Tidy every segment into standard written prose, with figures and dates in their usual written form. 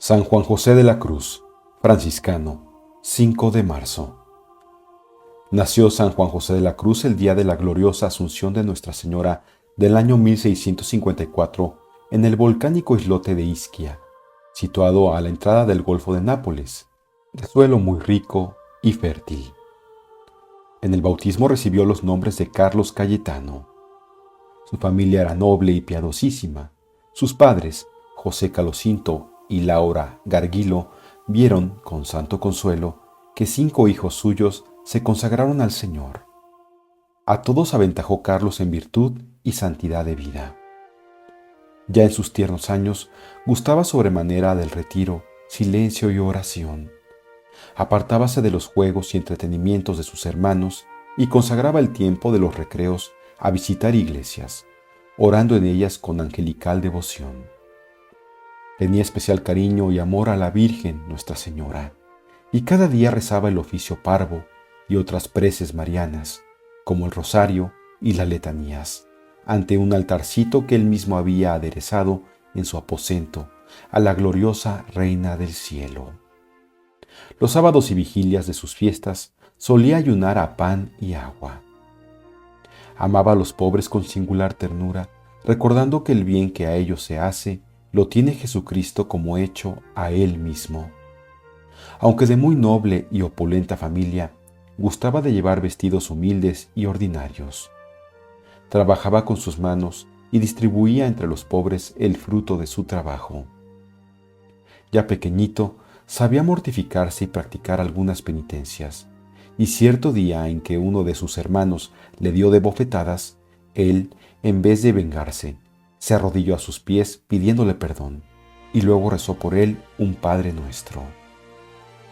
San Juan José de la Cruz, franciscano, 5 de marzo. Nació San Juan José de la Cruz el día de la gloriosa Asunción de Nuestra Señora del año 1654 en el volcánico islote de Ischia, situado a la entrada del Golfo de Nápoles, de suelo muy rico y fértil. En el bautismo recibió los nombres de Carlos Cayetano. Su familia era noble y piadosísima. Sus padres, José Calocinto y Laura Gargilo, vieron, con santo consuelo, que 5 hijos suyos se consagraron al Señor. A todos aventajó Carlos en virtud y santidad de vida. Ya en sus tiernos años gustaba sobremanera del retiro, silencio y oración. Apartábase de los juegos y entretenimientos de sus hermanos y consagraba el tiempo de los recreos a visitar iglesias, orando en ellas con angelical devoción. Tenía especial cariño y amor a la Virgen Nuestra Señora, y cada día rezaba el oficio parvo y otras preces marianas, como el rosario y las letanías, ante un altarcito que él mismo había aderezado en su aposento a la gloriosa Reina del Cielo. Los sábados y vigilias de sus fiestas solía ayunar a pan y agua. Amaba a los pobres con singular ternura, recordando que el bien que a ellos se hace lo tiene Jesucristo como hecho a Él mismo. Aunque de muy noble y opulenta familia, gustaba de llevar vestidos humildes y ordinarios. Trabajaba con sus manos y distribuía entre los pobres el fruto de su trabajo. Ya pequeñito, sabía mortificarse y practicar algunas penitencias, y cierto día en que uno de sus hermanos le dio de bofetadas, él, en vez de vengarse, se arrodilló a sus pies pidiéndole perdón, y luego rezó por él un Padre Nuestro.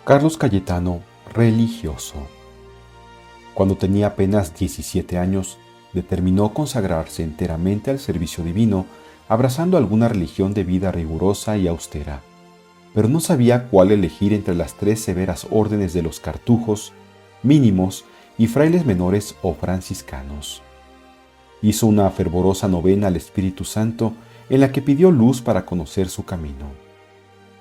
Carlos Cayetano, religioso. Cuando tenía apenas 17 años, determinó consagrarse enteramente al servicio divino, abrazando alguna religión de vida rigurosa y austera, pero no sabía cuál elegir entre las 3 severas órdenes de los cartujos, mínimos y frailes menores o franciscanos. Hizo una fervorosa novena al Espíritu Santo en la que pidió luz para conocer su camino.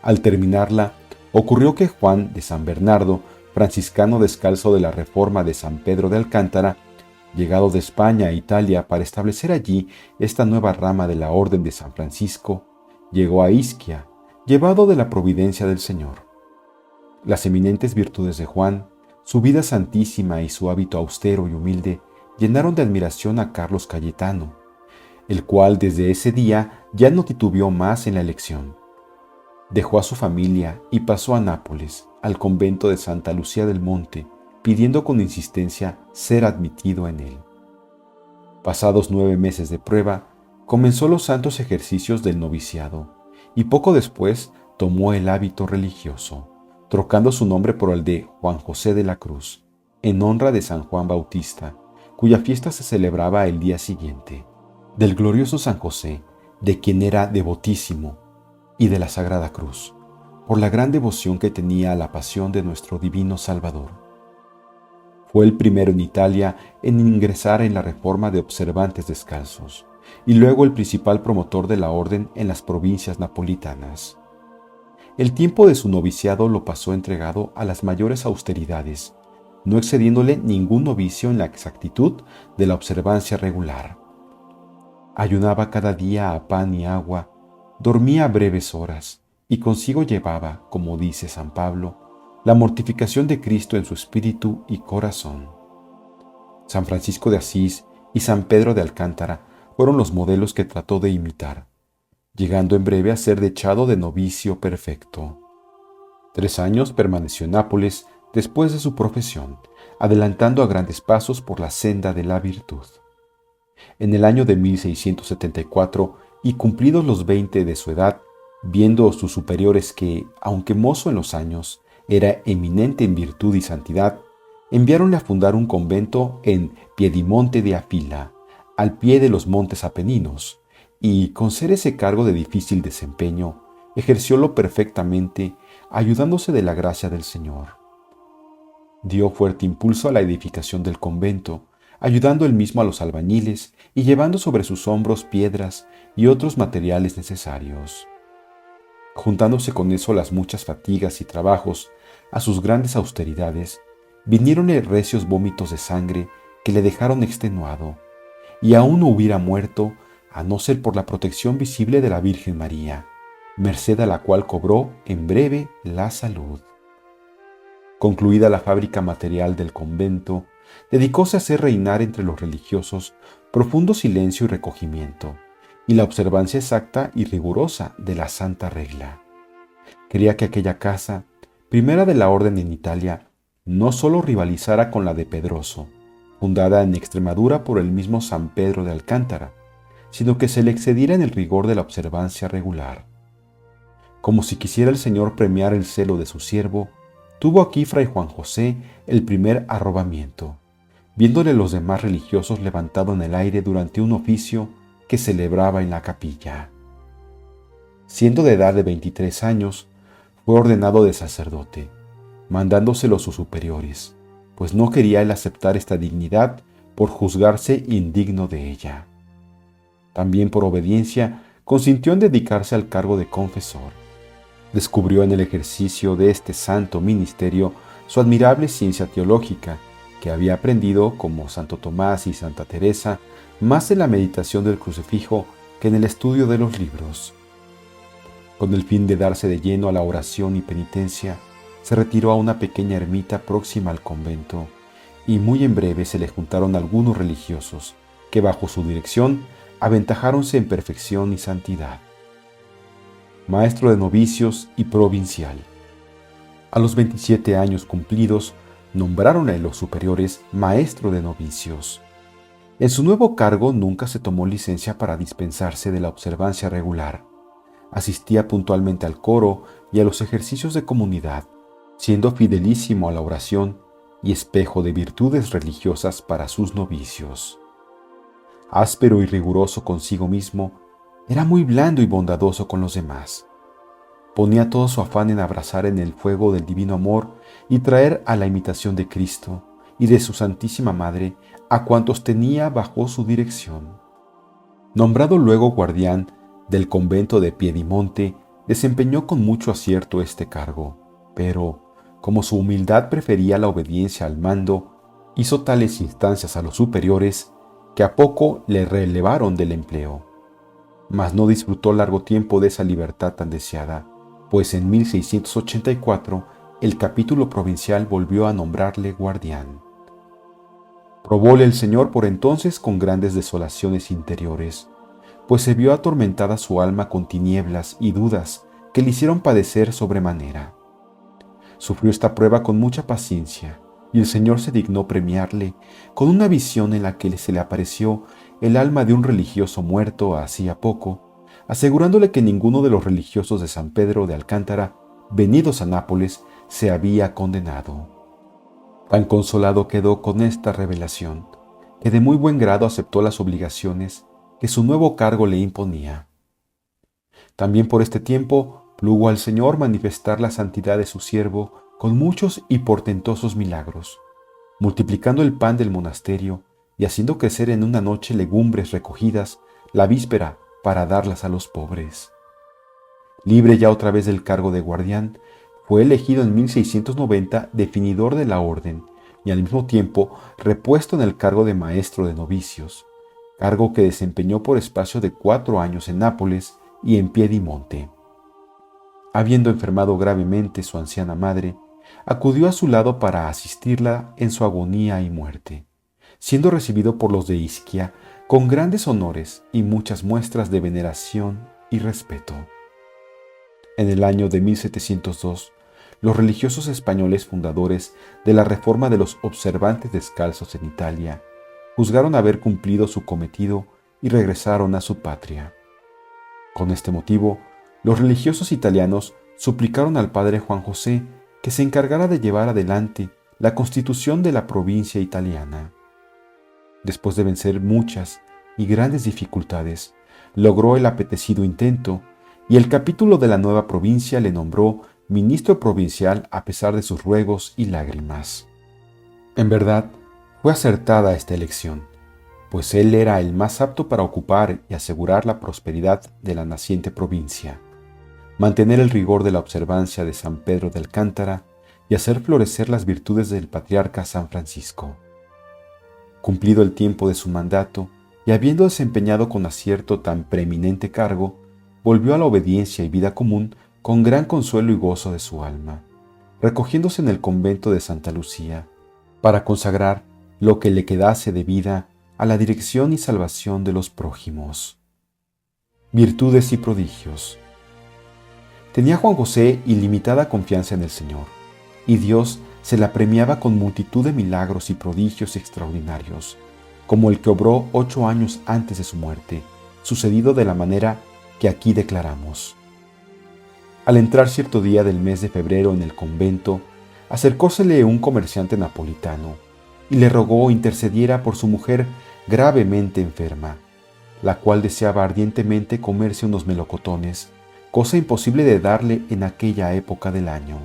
Al terminarla, ocurrió que Juan de San Bernardo, franciscano descalzo de la Reforma de San Pedro de Alcántara, llegado de España a Italia para establecer allí esta nueva rama de la Orden de San Francisco, llegó a Ischia, llevado de la providencia del Señor. Las eminentes virtudes de Juan, su vida santísima y su hábito austero y humilde llenaron de admiración a Carlos Cayetano, el cual desde ese día ya no titubeó más en la elección. Dejó a su familia y pasó a Nápoles, al convento de Santa Lucía del Monte, pidiendo con insistencia ser admitido en él. Pasados 9 meses de prueba, comenzó los santos ejercicios del noviciado, y poco después tomó el hábito religioso, trocando su nombre por el de Juan José de la Cruz, en honra de San Juan Bautista, cuya fiesta se celebraba el día siguiente, del glorioso San José, de quien era devotísimo, y de la Sagrada Cruz, por la gran devoción que tenía a la pasión de nuestro divino Salvador. Fue el primero en Italia en ingresar en la reforma de observantes descalzos, y luego el principal promotor de la orden en las provincias napolitanas. El tiempo de su noviciado lo pasó entregado a las mayores austeridades, no excediéndole ningún novicio en la exactitud de la observancia regular. Ayunaba cada día a pan y agua, dormía breves horas, y consigo llevaba, como dice San Pablo, la mortificación de Cristo en su espíritu y corazón. San Francisco de Asís y San Pedro de Alcántara fueron los modelos que trató de imitar, llegando en breve a ser dechado de novicio perfecto. 3 años permaneció en Nápoles después de su profesión, adelantando a grandes pasos por la senda de la virtud. En el año de 1674, y cumplidos los 20 de su edad, viendo sus superiores que, aunque mozo en los años, era eminente en virtud y santidad, enviaronle a fundar un convento en Piedimonte de Afila, al pie de los montes Apeninos, y, con ser ese cargo de difícil desempeño, ejerciólo perfectamente, ayudándose de la gracia del Señor. Dio fuerte impulso a la edificación del convento, ayudando él mismo a los albañiles y llevando sobre sus hombros piedras y otros materiales necesarios. Juntándose con eso las muchas fatigas y trabajos a sus grandes austeridades, vinieronle recios vómitos de sangre que le dejaron extenuado, y aún no hubiera muerto a no ser por la protección visible de la Virgen María, merced a la cual cobró en breve la salud. Concluida la fábrica material del convento, dedicóse a hacer reinar entre los religiosos profundo silencio y recogimiento, y la observancia exacta y rigurosa de la santa regla. Quería que aquella casa, primera de la orden en Italia, no sólo rivalizara con la de Pedroso, fundada en Extremadura por el mismo San Pedro de Alcántara, sino que se le excediera en el rigor de la observancia regular. Como si quisiera el Señor premiar el celo de su siervo, tuvo aquí Fray Juan José el primer arrobamiento, viéndole los demás religiosos levantado en el aire durante un oficio que celebraba en la capilla. Siendo de edad de 23 años, fue ordenado de sacerdote, mandándoselo sus superiores, pues no quería él aceptar esta dignidad por juzgarse indigno de ella. También por obediencia consintió en dedicarse al cargo de confesor. Descubrió en el ejercicio de este santo ministerio su admirable ciencia teológica, que había aprendido, como Santo Tomás y Santa Teresa, más en la meditación del crucifijo que en el estudio de los libros. Con el fin de darse de lleno a la oración y penitencia, se retiró a una pequeña ermita próxima al convento, y muy en breve se le juntaron algunos religiosos, que bajo su dirección aventajáronse en perfección y santidad. Maestro de novicios y provincial. A los 27 años cumplidos, nombráronle los superiores maestro de novicios. En su nuevo cargo nunca se tomó licencia para dispensarse de la observancia regular. Asistía puntualmente al coro y a los ejercicios de comunidad, siendo fidelísimo a la oración y espejo de virtudes religiosas para sus novicios. Áspero y riguroso consigo mismo, era muy blando y bondadoso con los demás. Ponía todo su afán en abrazar en el fuego del divino amor y traer a la imitación de Cristo y de su Santísima Madre a cuantos tenía bajo su dirección. Nombrado luego guardián del convento de Piedimonte, desempeñó con mucho acierto este cargo, pero, como su humildad prefería la obediencia al mando, hizo tales instancias a los superiores que a poco le relevaron del empleo. Mas no disfrutó largo tiempo de esa libertad tan deseada, pues en 1684 el capítulo provincial volvió a nombrarle guardián. Probóle el Señor por entonces con grandes desolaciones interiores, pues se vio atormentada su alma con tinieblas y dudas que le hicieron padecer sobremanera. Sufrió esta prueba con mucha paciencia, y el Señor se dignó premiarle con una visión en la que se le apareció el alma de un religioso muerto hacía poco, asegurándole que ninguno de los religiosos de San Pedro de Alcántara, venidos a Nápoles, se había condenado. Tan consolado quedó con esta revelación, que de muy buen grado aceptó las obligaciones que su nuevo cargo le imponía. También por este tiempo plugo al Señor manifestar la santidad de su siervo con muchos y portentosos milagros, multiplicando el pan del monasterio y haciendo crecer en una noche legumbres recogidas la víspera para darlas a los pobres. Libre ya otra vez del cargo de guardián, fue elegido en 1690 definidor de la orden y al mismo tiempo repuesto en el cargo de maestro de novicios, cargo que desempeñó por espacio de 4 años en Nápoles y en Piedimonte. Habiendo enfermado gravemente su anciana madre, acudió a su lado para asistirla en su agonía y muerte, siendo recibido por los de Ischia con grandes honores y muchas muestras de veneración y respeto. En el año de 1702, los religiosos españoles fundadores de la reforma de los observantes descalzos en Italia juzgaron haber cumplido su cometido y regresaron a su patria. Con este motivo, los religiosos italianos suplicaron al padre Juan José que se encargara de llevar adelante la constitución de la provincia italiana. Después de vencer muchas y grandes dificultades, logró el apetecido intento y el capítulo de la nueva provincia le nombró ministro provincial a pesar de sus ruegos y lágrimas. En verdad, fue acertada esta elección, pues él era el más apto para ocupar y asegurar la prosperidad de la naciente provincia. mantener el rigor de la observancia de San Pedro de Alcántara y hacer florecer las virtudes del patriarca San Francisco. Cumplido el tiempo de su mandato y habiendo desempeñado con acierto tan preeminente cargo, volvió a la obediencia y vida común con gran consuelo y gozo de su alma, recogiéndose en el convento de Santa Lucía, para consagrar lo que le quedase de vida a la dirección y salvación de los prójimos. Virtudes y prodigios. Tenía Juan José ilimitada confianza en el Señor, y Dios se la premiaba con multitud de milagros y prodigios extraordinarios, como el que obró 8 años antes de su muerte, sucedido de la manera que aquí declaramos. Al entrar cierto día del mes de febrero en el convento, acercósele un comerciante napolitano y le rogó intercediera por su mujer gravemente enferma, la cual deseaba ardientemente comerse unos melocotones, cosa imposible de darle en aquella época del año.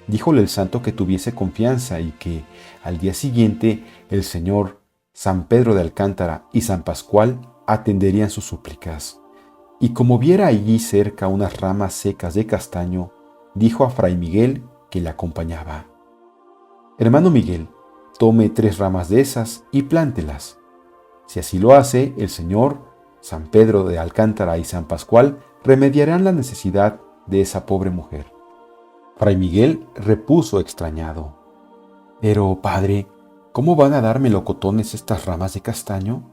Díjole el santo que tuviese confianza y que, al día siguiente, el señor San Pedro de Alcántara y San Pascual atenderían sus súplicas. Y como viera allí cerca unas ramas secas de castaño, dijo a Fray Miguel, que le acompañaba: «Hermano Miguel, tome 3 ramas de esas y plántelas. Si así lo hace, el señor San Pedro de Alcántara y San Pascual remediarán la necesidad de esa pobre mujer». Fray Miguel repuso extrañado: «Pero, padre, ¿cómo van a dar melocotones estas ramas de castaño?».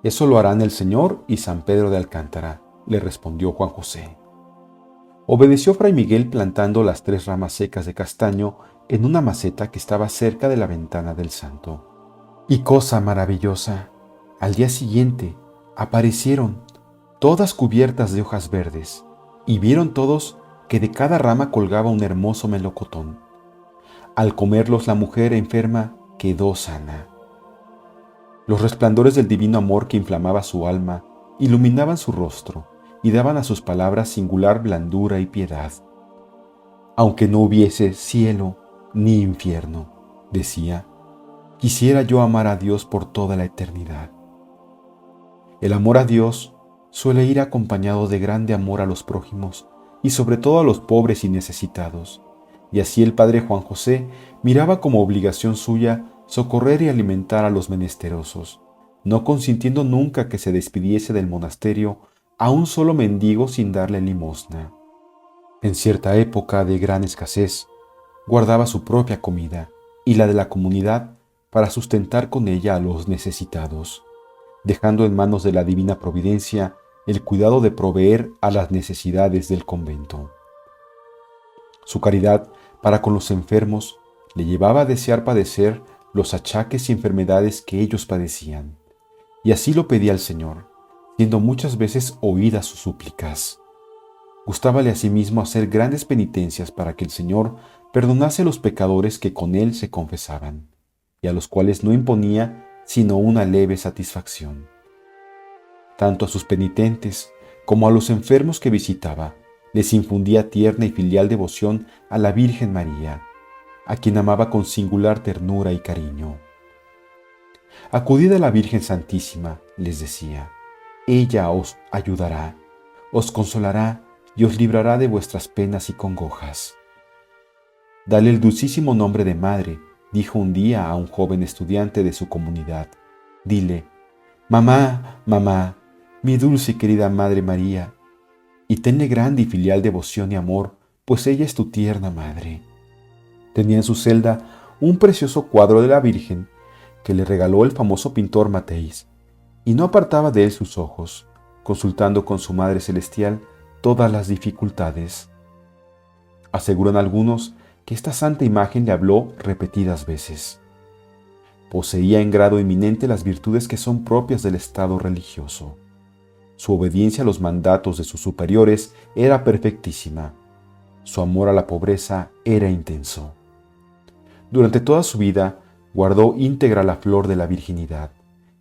«Eso lo harán el Señor y San Pedro de Alcántara», le respondió Juan José. Obedeció Fray Miguel plantando las 3 ramas secas de castaño en una maceta que estaba cerca de la ventana del santo. Y cosa maravillosa, al día siguiente aparecieron, todas cubiertas de hojas verdes, y vieron todos que de cada rama colgaba un hermoso melocotón. Al comerlos la mujer enferma quedó sana. Los resplandores del divino amor que inflamaba su alma iluminaban su rostro y daban a sus palabras singular blandura y piedad. «Aunque no hubiese cielo ni infierno», decía, «quisiera yo amar a Dios por toda la eternidad». El amor a Dios suele ir acompañado de grande amor a los prójimos y sobre todo a los pobres y necesitados, y así el padre Juan José miraba como obligación suya socorrer y alimentar a los menesterosos, no consintiendo nunca que se despidiese del monasterio a un solo mendigo sin darle limosna. En cierta época de gran escasez, guardaba su propia comida y la de la comunidad para sustentar con ella a los necesitados, dejando en manos de la divina providencia el cuidado de proveer a las necesidades del convento. Su caridad para con los enfermos le llevaba a desear padecer los achaques y enfermedades que ellos padecían, y así lo pedía al Señor, siendo muchas veces oídas sus súplicas. Gustábale asimismo hacer grandes penitencias para que el Señor perdonase a los pecadores que con él se confesaban, y a los cuales no imponía sino una leve satisfacción. Tanto a sus penitentes como a los enfermos que visitaba, les infundía tierna y filial devoción a la Virgen María, a quien amaba con singular ternura y cariño. «Acudid a la Virgen Santísima», les decía, «ella os ayudará, os consolará y os librará de vuestras penas y congojas». «Dale el dulcísimo nombre de madre», dijo un día a un joven estudiante de su comunidad. «Dile: mamá, mamá, mi dulce y querida Madre María, y tenle grande y filial devoción y amor, pues ella es tu tierna madre». Tenía en su celda un precioso cuadro de la Virgen que le regaló el famoso pintor Mateis, y no apartaba de él sus ojos, consultando con su Madre Celestial todas las dificultades. Aseguran algunos que esta santa imagen le habló repetidas veces. Poseía en grado eminente las virtudes que son propias del estado religioso. Su obediencia a los mandatos de sus superiores era perfectísima. Su amor a la pobreza era intenso. Durante toda su vida guardó íntegra la flor de la virginidad,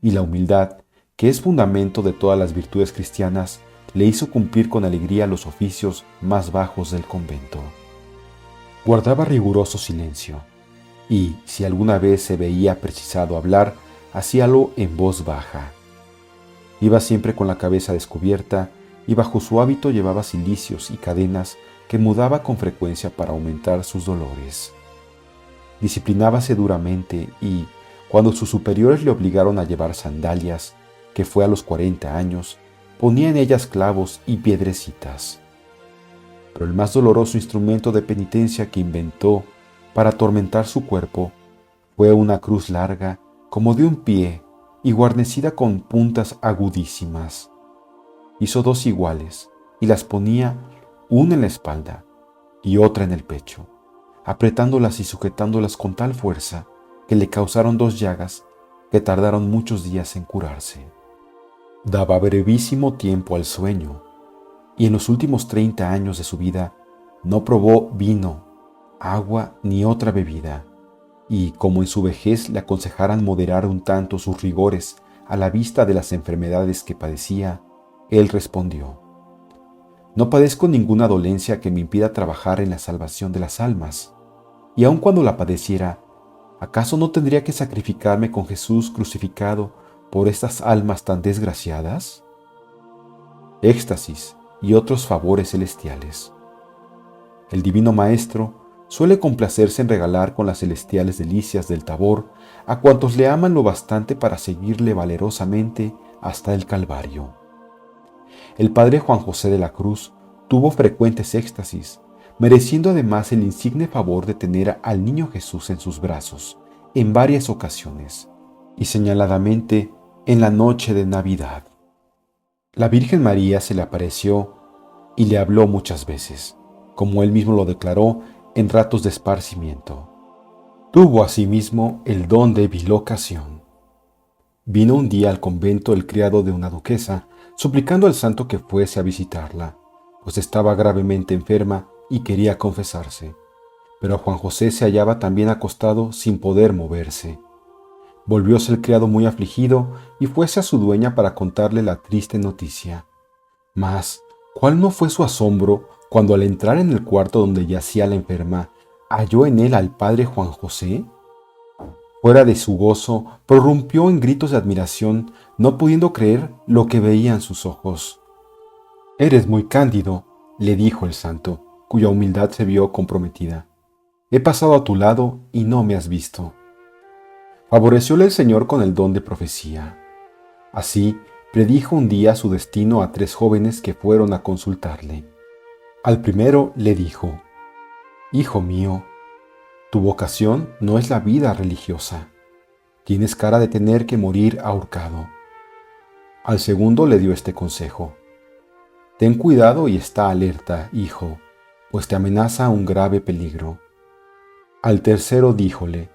y la humildad, que es fundamento de todas las virtudes cristianas, le hizo cumplir con alegría los oficios más bajos del convento. Guardaba riguroso silencio, y, si alguna vez se veía precisado hablar, hacíalo en voz baja. Iba siempre con la cabeza descubierta y bajo su hábito llevaba cilicios y cadenas que mudaba con frecuencia para aumentar sus dolores. Disciplinábase duramente y, cuando sus superiores le obligaron a llevar sandalias, que fue a los 40 años, ponía en ellas clavos y piedrecitas. Pero el más doloroso instrumento de penitencia que inventó para atormentar su cuerpo fue una cruz larga como de un pie y guarnecida con puntas agudísimas. Hizo 2 iguales y las ponía una en la espalda y otra en el pecho, apretándolas y sujetándolas con tal fuerza que le causaron 2 llagas que tardaron muchos días en curarse. Daba brevísimo tiempo al sueño, y en los últimos 30 años de su vida no probó vino, agua ni otra bebida, y como en su vejez le aconsejaran moderar un tanto sus rigores a la vista de las enfermedades que padecía, él respondió: «No padezco ninguna dolencia que me impida trabajar en la salvación de las almas, y aun cuando la padeciera, ¿acaso no tendría que sacrificarme con Jesús crucificado por estas almas tan desgraciadas?» Éxtasis y otros favores celestiales. El Divino Maestro suele complacerse en regalar con las celestiales delicias del Tabor a cuantos le aman lo bastante para seguirle valerosamente hasta el Calvario. El Padre Juan José de la Cruz tuvo frecuentes éxtasis, mereciendo además el insigne favor de tener al Niño Jesús en sus brazos en varias ocasiones, y señaladamente en la noche de Navidad. La Virgen María se le apareció y le habló muchas veces, como él mismo lo declaró en ratos de esparcimiento. Tuvo asimismo el don de bilocación. Vino un día al convento el criado de una duquesa, suplicando al santo que fuese a visitarla, pues estaba gravemente enferma y quería confesarse. Pero Juan José se hallaba también acostado sin poder moverse. Volvióse el criado muy afligido y fuese a su dueña para contarle la triste noticia. Mas, ¿cuál no fue su asombro cuando al entrar en el cuarto donde yacía la enferma, halló en él al padre Juan José? Fuera de su gozo, prorrumpió en gritos de admiración, no pudiendo creer lo que veían sus ojos. «Eres muy cándido», le dijo el santo, cuya humildad se vio comprometida. «He pasado a tu lado y no me has visto». Favorecióle el Señor con el don de profecía. Así, predijo un día su destino a 3 jóvenes que fueron a consultarle. Al primero le dijo: «Hijo mío, tu vocación no es la vida religiosa. Tienes cara de tener que morir ahorcado». Al segundo le dio este consejo: «Ten cuidado y está alerta, hijo, pues te amenaza un grave peligro». Al tercero díjole: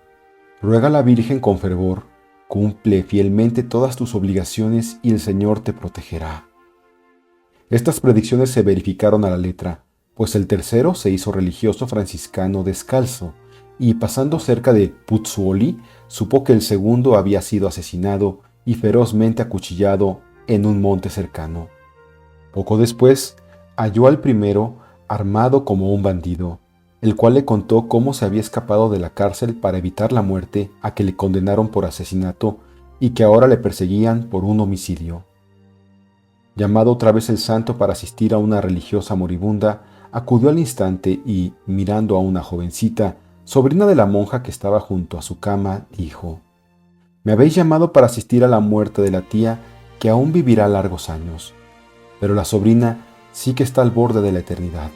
«Ruega a la Virgen con fervor, cumple fielmente todas tus obligaciones y el Señor te protegerá». Estas predicciones se verificaron a la letra, pues el tercero se hizo religioso franciscano descalzo, y pasando cerca de Pozzuoli, supo que el segundo había sido asesinado y ferozmente acuchillado en un monte cercano. Poco después, halló al primero armado como un bandido, el cual le contó cómo se había escapado de la cárcel para evitar la muerte a que le condenaron por asesinato y que ahora le perseguían por un homicidio. Llamado otra vez el santo para asistir a una religiosa moribunda, acudió al instante y, mirando a una jovencita, sobrina de la monja que estaba junto a su cama, dijo: «Me habéis llamado para asistir a la muerte de la tía, que aún vivirá largos años, pero la sobrina sí que está al borde de la eternidad».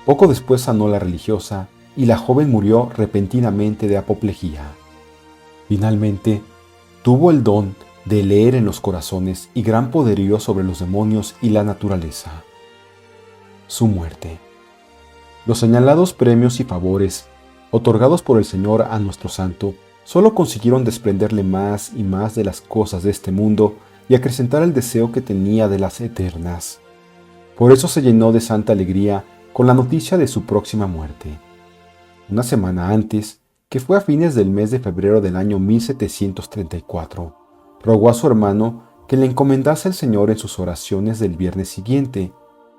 Poco después sanó la religiosa y la joven murió repentinamente de apoplejía. Finalmente, tuvo el don de leer en los corazones y gran poderío sobre los demonios y la naturaleza. Su muerte. Los señalados premios y favores otorgados por el Señor a nuestro santo solo consiguieron desprenderle más y más de las cosas de este mundo y acrecentar el deseo que tenía de las eternas. Por eso se llenó de santa alegría con la noticia de su próxima muerte. Una semana antes, que fue a fines del mes de febrero del año 1734, rogó a su hermano que le encomendase al Señor en sus oraciones del viernes siguiente,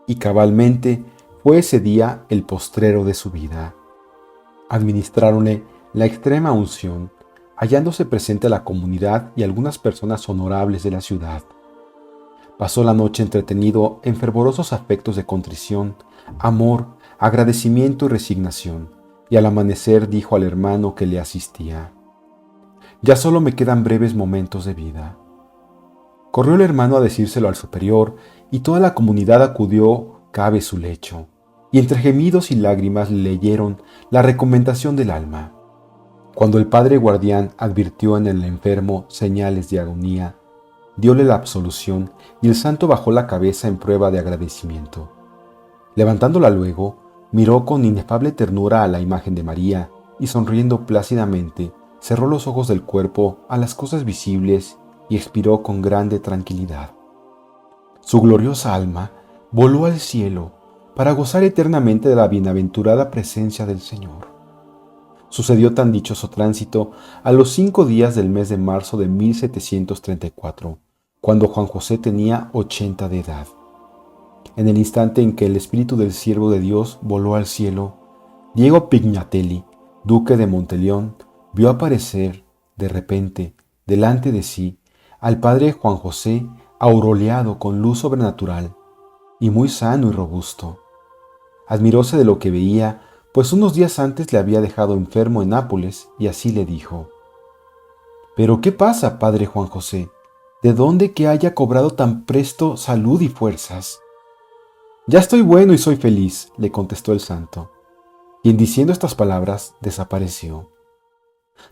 y cabalmente fue ese día el postrero de su vida. Administráronle la extrema unción, hallándose presente la comunidad y algunas personas honorables de la ciudad. Pasó la noche entretenido en fervorosos afectos de contrición, amor, agradecimiento y resignación, y al amanecer dijo al hermano que le asistía: «Ya solo me quedan breves momentos de vida». Corrió el hermano a decírselo al superior, y toda la comunidad acudió cabe su lecho, y entre gemidos y lágrimas le leyeron la recomendación del alma. Cuando el padre guardián advirtió en el enfermo señales de agonía, dióle la absolución y el santo bajó la cabeza en prueba de agradecimiento. Levantándola luego, miró con inefable ternura a la imagen de María y sonriendo plácidamente, cerró los ojos del cuerpo a las cosas visibles y expiró con grande tranquilidad. Su gloriosa alma voló al cielo para gozar eternamente de la bienaventurada presencia del Señor. Sucedió tan dichoso tránsito a los 5 días del mes de marzo de 1734, cuando Juan José tenía 80 de edad. En el instante en que el espíritu del siervo de Dios voló al cielo, Diego Pignatelli, duque de Monteleón, vio aparecer, de repente, delante de sí, al padre Juan José aureolado con luz sobrenatural, y muy sano y robusto. Admiróse de lo que veía, pues unos días antes le había dejado enfermo en Nápoles, y así le dijo: «¿Pero qué pasa, padre Juan José? ¿De dónde que haya cobrado tan presto salud y fuerzas?». «Ya estoy bueno y soy feliz», le contestó el santo, y en diciendo estas palabras desapareció.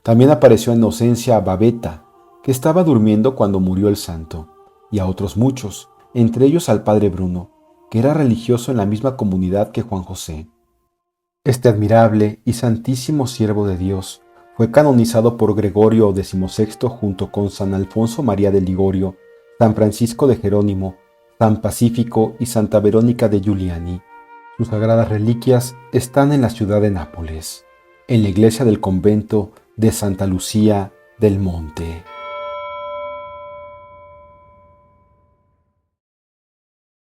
También apareció a Inocencia Babeta, que estaba durmiendo cuando murió el santo, y a otros muchos, entre ellos al padre Bruno, que era religioso en la misma comunidad que Juan José. Este admirable y santísimo siervo de Dios fue canonizado por Gregorio XVI junto con San Alfonso María de Ligorio, San Francisco de Jerónimo, San Pacífico y Santa Verónica de Giuliani. Sus sagradas reliquias están en la ciudad de Nápoles, en la iglesia del convento de Santa Lucía del Monte.